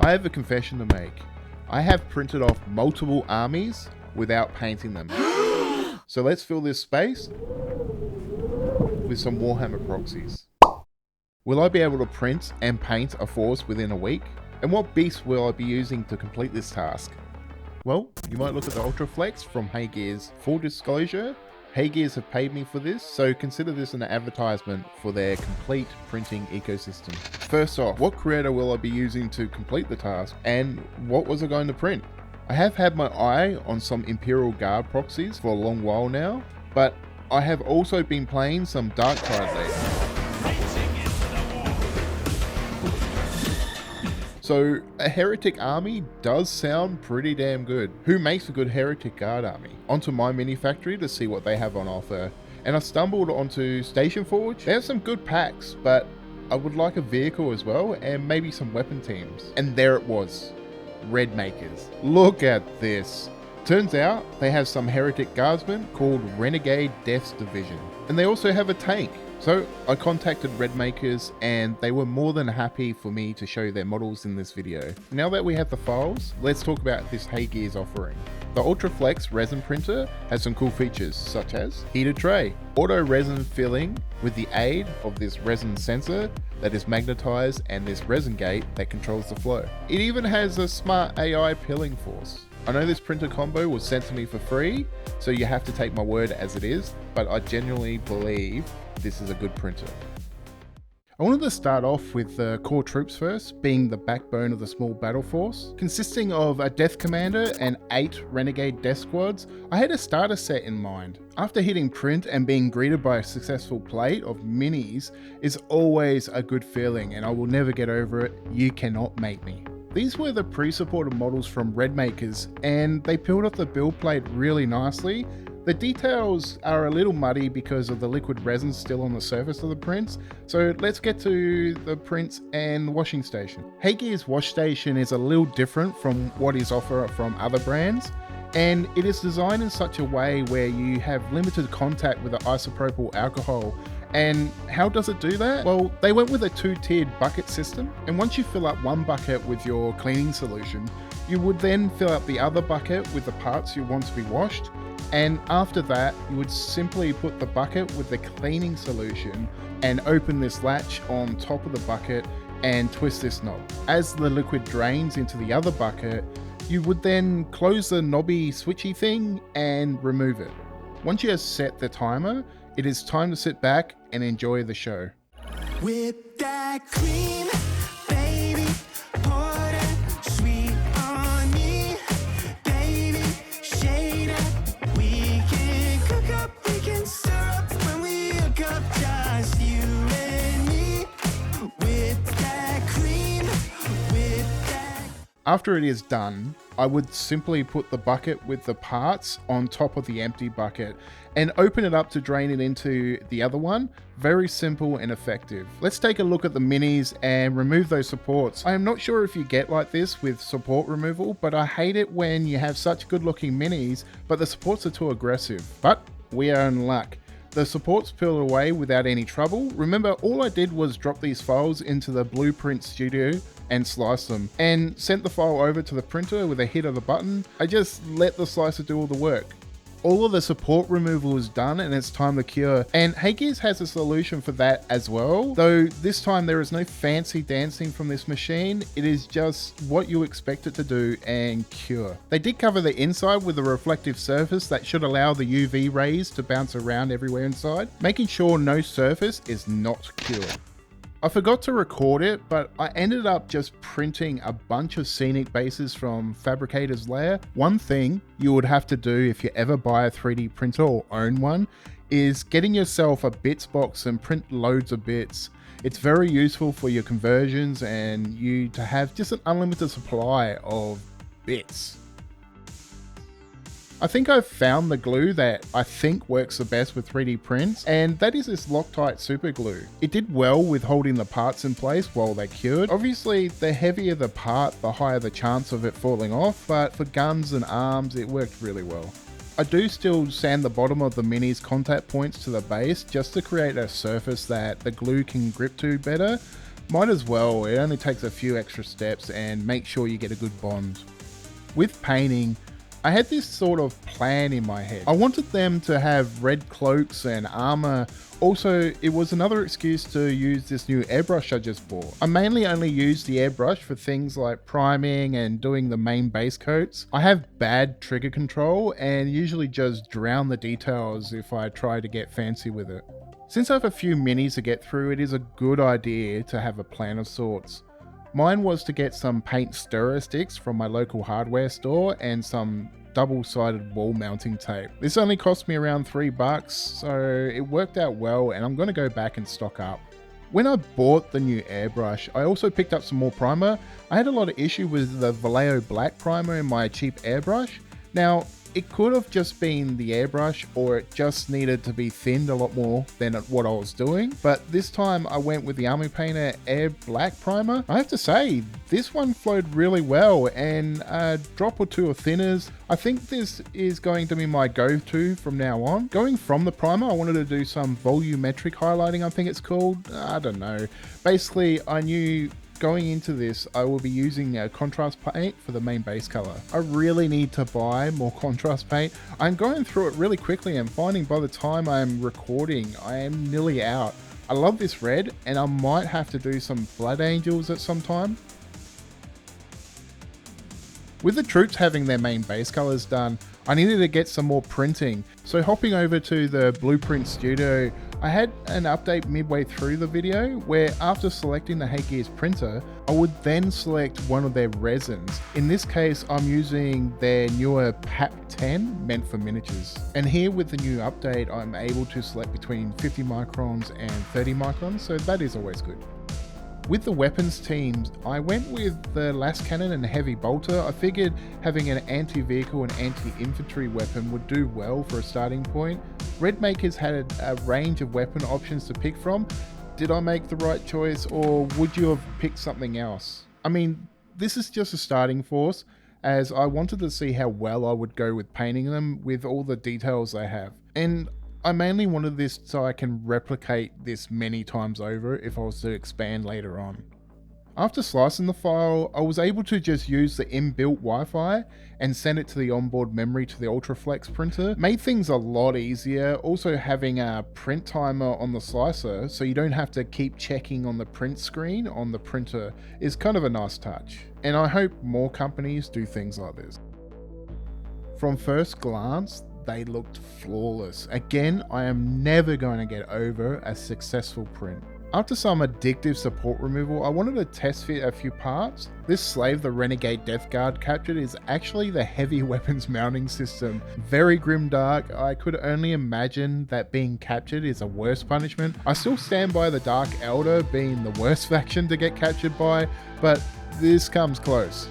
I have a confession to make. I have printed off multiple armies without painting them. So let's fill this space with some Warhammer proxies. Will I be able to print and paint a force within a week? And what beast will I be using to complete this task? Well, you might look at the Ultraflex from Hegears. Full disclosure, Hegears have paid me for this, so consider this an advertisement for their complete printing ecosystem. First off, what creator will I be using to complete the task, and what was I going to print? I have had my eye on some Imperial Guard proxies for a long while now, but I have also been playing some Darktide lately. So a Heretic army does sound pretty damn good. Who makes a good Heretic Guard army? Onto my mini factory to see what they have on offer. And I stumbled onto Station Forge. They have some good packs, but I would like a vehicle as well and maybe some weapon teams. And there it was, RedMakers. Look at this. Turns out they have some Heretic Guardsmen called Renegade Deaths Division. And they also have a tank. So I contacted RedMakers and they were more than happy for me to show their models in this video. Now that we have the files, let's talk about this Hegears offering. The Ultraflex resin printer has some cool features such as heated tray, auto resin filling with the aid of this resin sensor that is magnetized and this resin gate that controls the flow. It even has a smart AI pilling force. I know this printer combo was sent to me for free, so you have to take my word as it is, but I genuinely believe this is a good printer. I wanted to start off with the core troops first, being the backbone of the small battle force. Consisting of a Death Commander and 8 Renegade Death Squads, I had a starter set in mind. After hitting print and being greeted by a successful plate of minis is always a good feeling, and I will never get over it. You cannot make me. These were the pre-supported models from RedMakers, and they peeled off the build plate really nicely. The details are a little muddy because of the liquid resin still on the surface of the prints, so let's get to the prints and the washing station. Hegears wash station is a little different from what is offered from other brands, and it is designed in such a way where you have limited contact with the isopropyl alcohol. And how does it do that? Well, they went with a 2-tiered bucket system, and once you fill up one bucket with your cleaning solution, you would then fill up the other bucket with the parts you want to be washed, and after that you would simply put the bucket with the cleaning solution and open this latch on top of the bucket and twist this knob. As the liquid drains into the other bucket, you would then close the knobby switchy thing and remove it. Once you have set the timer, it is time to sit back and enjoy the show. Whip that cream, baby, pour that sweet on me, baby, shade up, we can cook up, we can stir up, when we hook up, just you and me, whip that cream, whip that. After it is done, I would simply put the bucket with the parts on top of the empty bucket and open it up to drain it into the other one. Very simple and effective. Let's take a look at the minis and remove those supports. I am not sure if you get like this with support removal, but I hate it when you have such good looking minis, but the supports are too aggressive. But we are in luck. The supports peel away without any trouble. Remember, all I did was drop these files into the Blueprint Studio and slice them, and sent the file over to the printer with a hit of the button. I just let the slicer do all the work. All of the support removal is done and it's time to cure, and Hegears has a solution for that as well, though this time there is no fancy dancing from this machine. It is just what you expect it to do and cure. They did cover the inside with a reflective surface that should allow the UV rays to bounce around everywhere inside, making sure no surface is not cured. I forgot to record it, but I ended up just printing a bunch of scenic bases from Fabricator's Lair. One thing you would have to do if you ever buy a 3D printer or own one is getting yourself a bits box and print loads of bits. It's very useful for your conversions and you to have just an unlimited supply of bits. I think I've found the glue that I think works the best with 3D prints, and that is this Loctite super glue. It did well with holding the parts in place while they cured. Obviously, the heavier the part, the higher the chance of it falling off, but for guns and arms, it worked really well. I do still sand the bottom of the Mini's contact points to the base just to create a surface that the glue can grip to better, Might as well, it only takes a few extra steps and make sure you get a good bond. With painting, I had this sort of plan in my head. I wanted them to have red cloaks and armor. Also, it was another excuse to use this new airbrush I just bought. I mainly only use the airbrush for things like priming and doing the main base coats. I have bad trigger control and usually just drown the details if I try to get fancy with it. Since I have a few minis to get through, it is a good idea to have a plan of sorts. Mine was to get some paint stirrer sticks from my local hardware store and some double-sided wall mounting tape. This only cost me around $3, so it worked out well and I'm going to go back and stock up. When I bought the new airbrush, I also picked up some more primer. I had a lot of issue with the Vallejo black primer in my cheap airbrush. Now, it could have just been the airbrush, or it just needed to be thinned a lot more than what I was doing. But this time I went with the Army Painter Air Black Primer. I have to say, this one flowed really well, and a drop or two of thinners. I think this is going to be my go-to from now on. Going from the primer, I wanted to do some volumetric highlighting, I think it's called. I don't know. Basically, I knew going into this, I will be using contrast paint for the main base color. I really need to buy more contrast paint. I'm going through it really quickly and finding by the time I'm recording, I am nearly out. I love this red and I might have to do some Blood Angels at some time. With the troops having their main base colors done, I needed to get some more printing. So hopping over to the Blueprint Studio, I had an update midway through the video where after selecting the Heretic Guard printer, I would then select one of their resins. In this case, I'm using their newer PAP 10 meant for miniatures. And here with the new update, I'm able to select between 50 microns and 30 microns, so that is always good. With the weapons teams, I went with the Las Cannon and Heavy Bolter. I figured having an anti-vehicle and anti-infantry weapon would do well for a starting point. RedMakers had a range of weapon options to pick from. Did I make the right choice, or would you have picked something else? I mean, this is just a starting force, as I wanted to see how well I would go with painting them with all the details they have. And I mainly wanted this so I can replicate this many times over if I was to expand later on. After slicing the file, I was able to just use the inbuilt Wi-Fi and send it to the onboard memory to the Ultraflex printer. Made things a lot easier. Also having a print timer on the slicer so you don't have to keep checking on the print screen on the printer is kind of a nice touch. And I hope more companies do things like this. From first glance, they looked flawless. Again, I am never going to get over a successful print. After some addictive support removal, I wanted to test fit a few parts. This slave the Renegade Death Guard captured is actually the heavy weapons mounting system. Very grimdark. I could only imagine that being captured is a worse punishment. I still stand by the Dark Elder being the worst faction to get captured by, but this comes close.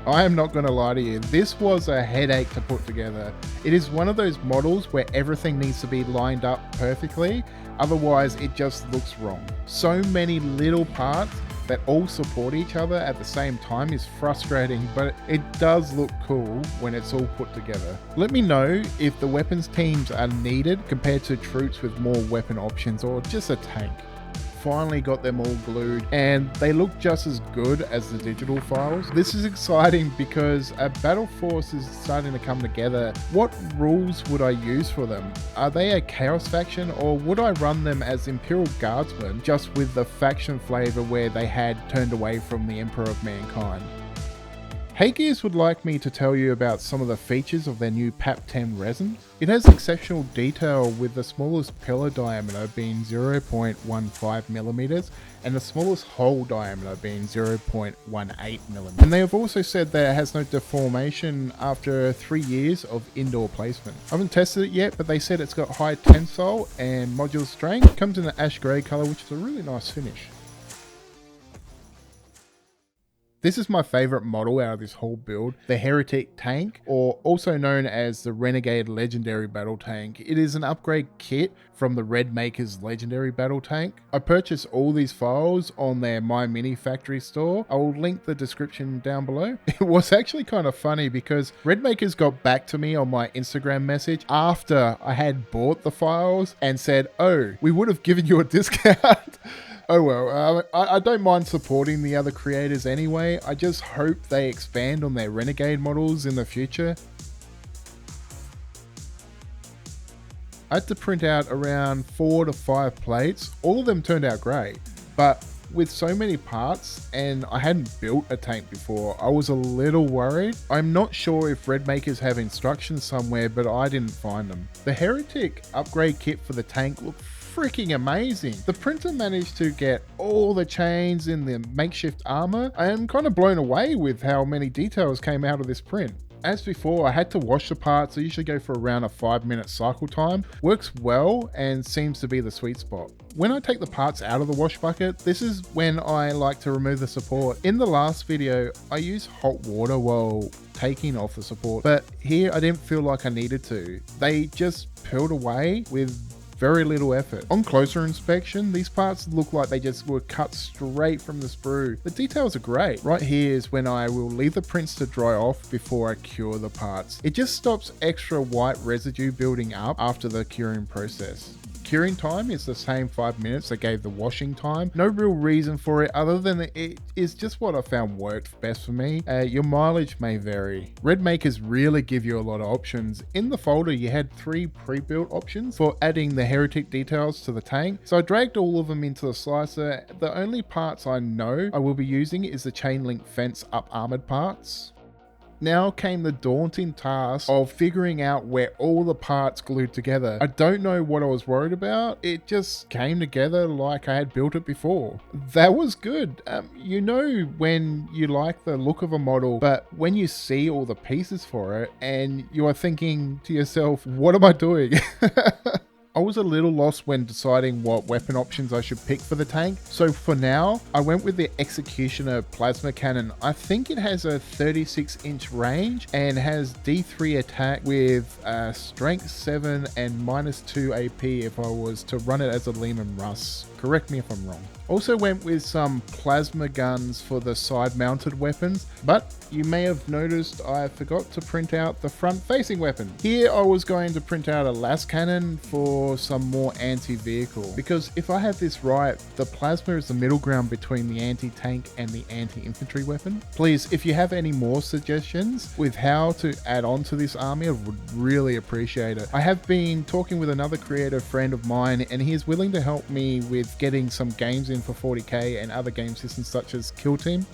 I am not going to lie to you, this was a headache to put together. It is one of those models where everything needs to be lined up perfectly, otherwise it just looks wrong. So many little parts that all support each other at the same time is frustrating, but it does look cool when it's all put together. Let me know if the weapons teams are needed compared to troops with more weapon options or just a tank. Finally got them all glued and they look just as good as the digital files. This is exciting because a battle force is starting to come together. What rules would I use for them? Are they a chaos faction, or would I run them as Imperial Guardsmen just with the faction flavor where they had turned away from the Emperor of Mankind? Heretic Guard would like me to tell you about some of the features of their new PAP 10 resin. It has exceptional detail with the smallest pillar diameter being 0.15mm and the smallest hole diameter being 0.18mm. And they have also said that it has no deformation after 3 years of indoor placement. I haven't tested it yet, but they said it's got high tensile and module strength. It comes in an ash grey colour, which is a really nice finish. This is my favourite model out of this whole build, the Heretic Tank, or also known as the Renegade Legendary Battle Tank. It is an upgrade kit from the RedMakers Legendary Battle Tank. I purchased all these files on their My Mini Factory store. I will link the description down below. It was actually kind of funny because RedMakers got back to me on my Instagram message after I had bought the files and said, "Oh, we would have given you a discount." Oh well, I don't mind supporting the other creators anyway. I just hope they expand on their Renegade models in the future. I had to print out around 4 to 5 plates. All of them turned out great, but with so many parts and I hadn't built a tank before, I was a little worried. I'm not sure if RedMakers have instructions somewhere, but I didn't find them. The Heretic upgrade kit for the tank looked freaking amazing. The printer managed to get all the chains in the makeshift armor. I am kind of blown away with how many details came out of this print. As before, I had to wash the parts. I usually go for around a 5-minute cycle time. Works well and seems to be the sweet spot. When I take the parts out of the wash bucket, this is when I like to remove the support. In the last video, I used hot water while taking off the support, but here I didn't feel like I needed to. They just peeled away with very little effort. On closer inspection, these parts look like they just were cut straight from the sprue. The details are great. Right here is when I will leave the prints to dry off before I cure the parts. It just stops extra white residue building up after the curing process. Curing time is the same 5 minutes I gave the washing time. No real reason for it other than it is just what I found worked best for me. Your mileage may vary. RedMakers really give you a lot of options. In the folder you had 3 pre-built options for adding the Heretic details to the tank, so I dragged all of them into the slicer. The only parts I know I will be using is the chain link fence up armored parts. Now came the daunting task of figuring out where all the parts glued together. I don't know what I was worried about. It just came together like I had built it before. That was good. You know when you like the look of a model, but when you see all the pieces for it and you are thinking to yourself, what am I doing? I was a little lost when deciding what weapon options I should pick for the tank, so for now I went with the Executioner plasma cannon. I think it has a 36-inch range and has D3 attack with strength 7 and -2 AP if I was to run it as a Lehman Russ. Correct me if I'm wrong. Also went with some plasma guns for the side mounted weapons, but you may have noticed I forgot to print out the front facing weapon. Here I was going to print out a las cannon for some more anti-vehicle, because if I have this right, the plasma is the middle ground between the anti-tank and the anti-infantry weapon. Please, if you have any more suggestions with how to add on to this army, I would really appreciate it. I have been talking with another creative friend of mine and he is willing to help me with getting some games in for 40k and other game systems such as Kill Team.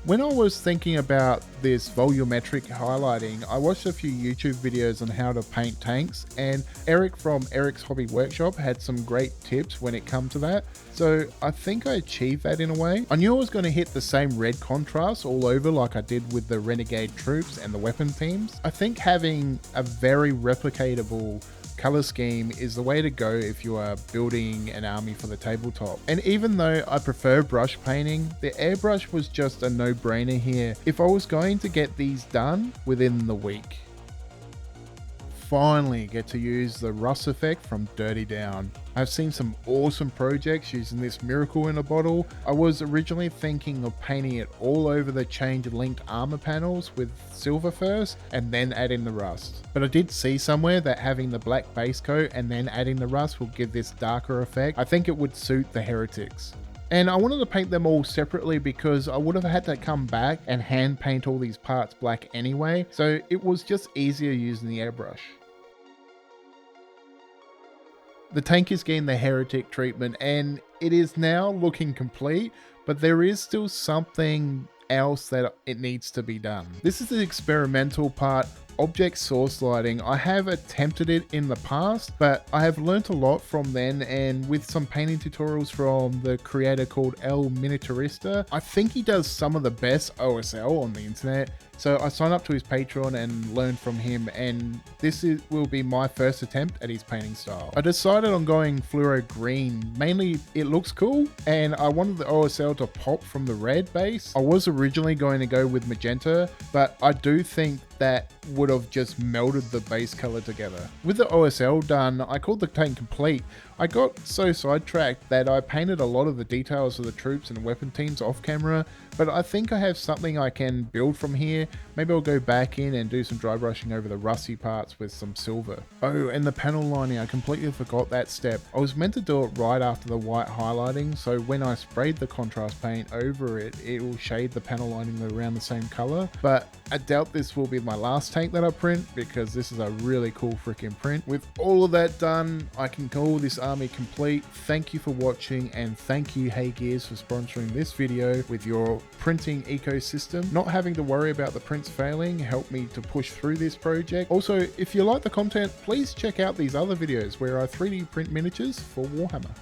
When I was thinking about this volumetric highlighting, I watched a few YouTube videos on how to paint tanks, and Eric from Eric's Hobby Workshop had some great tips when it comes to that. So I think I achieved that in a way. I knew I was going to hit the same red contrast all over like I did with the Renegade troops and the weapon teams. I think having a very replicatable color scheme is the way to go if you are building an army for the tabletop. And even though I prefer brush painting, the airbrush was just a no-brainer here if I was going to get these done within the week. Finally get to use the rust effect from Dirty Down. I've seen some awesome projects using this miracle in a bottle. I was originally thinking of painting it all over the change linked armor panels with silver first and then add in the rust. But I did see somewhere that having the black base coat and then adding the rust will give this darker effect. I think it would suit the Heretics. And I wanted to paint them all separately because I would have had to come back and hand paint all these parts black anyway, so it was just easier using the airbrush. The tank is getting the Heretic treatment and it is now looking complete, but there is still something else that it needs to be done. This is the experimental part, object source lighting. I have attempted it in the past, but I have learnt a lot from then, and with some painting tutorials from the creator called Elministarista. I think he does some of the best OSL on the internet. So I signed up to his Patreon and learned from him, and this will be my first attempt at his painting style. I decided on going fluoro green. Mainly it looks cool and I wanted the OSL to pop from the red base. I was originally going to go with magenta, but I do think that would have just melded the base color together. With the OSL done, I called the tank complete. I got so sidetracked that I painted a lot of the details of the troops and weapon teams off camera, but I think I have something I can build from here. Maybe I'll go back in and do some dry brushing over the rusty parts with some silver. Oh, and the panel lining, I completely forgot that step. I was meant to do it right after the white highlighting, so when I sprayed the contrast paint over it, it will shade the panel lining around the same color. But I doubt this will be my last tank that I print, because this is a really cool freaking print. With all of that done, I can call this army complete. Thank you for watching, and thank you Hey Gears for sponsoring this video with your printing ecosystem. Not having to worry about the prints failing helped me to push through this project. Also, if you like the content, please check out these other videos where I 3D print miniatures for Warhammer.